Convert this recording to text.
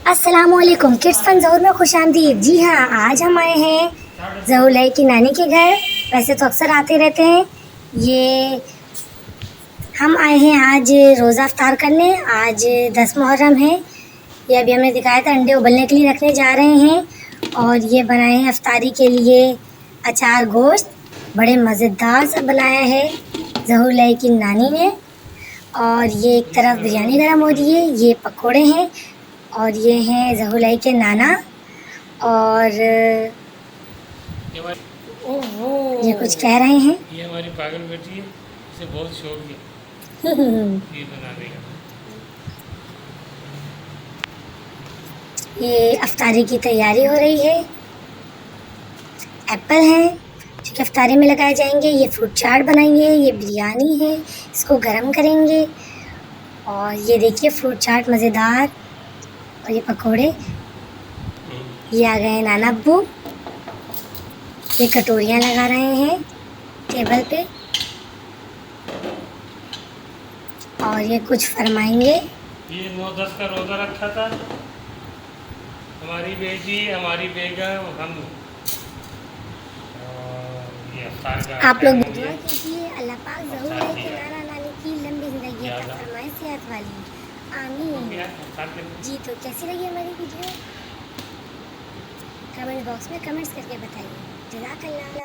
अस्सलामुअलैकुम kids fun zone में खुशामदीद। जी हाँ, आज हम आए हैं ज़हूर की नानी के घर। वैसे तो अक्सर आते रहते हैं। ये हम आए हैं आज रोज़ा अफ्तार करने। आज 10 मुहर्रम है। ये अभी हमने दिखाया था, अंडे उबलने के लिए रखने जा रहे हैं। और ये बनाए हैं अफ्तारी के लिए अचार गोश्त, बड़े मज़ेदार सा बनाया है ज़हूर की नानी ने। और ये एक तरफ बिरयानी गर्म हो रही है, ये पकोड़े हैं और ये हैं ज़हूर के नाना। और ये कुछ कह रहे हैं। ये हमारी पागल बेटी है, इसे बहुत शौक है ये बनाने का। ये अफ्तारी की तैयारी हो रही है। एप्पल हैं जो कि अफ्तारी में लगाए जाएंगे। ये फ्रूट चाट बनाएंगे, ये बिरयानी है, इसको गरम करेंगे। और ये देखिए फ्रूट चाट मज़ेदार। और ये पकोड़े, ये आ गए हैं नाना अब्बू। ये कटोरियाँ लगा रहे हैं टेबल पे। और ये कुछ फरमाएंगे। ये 9-10 का रोज़ा रखा था, हमारी बेटी, हमारी बेगम, हम। ये अफ्तार का आप लोग भी दुआ कीजिए, अल्लाह पाक ज़हूर के नाना नानी की लंबी ज़िंदगी अता फरमाए, सेहत वाली। आमीन। जी, तो कैसी लगी हमारी वीडियो? कमेंट बॉक्स में कमेंट्स करके बताइए। जज़ाकल्लाह।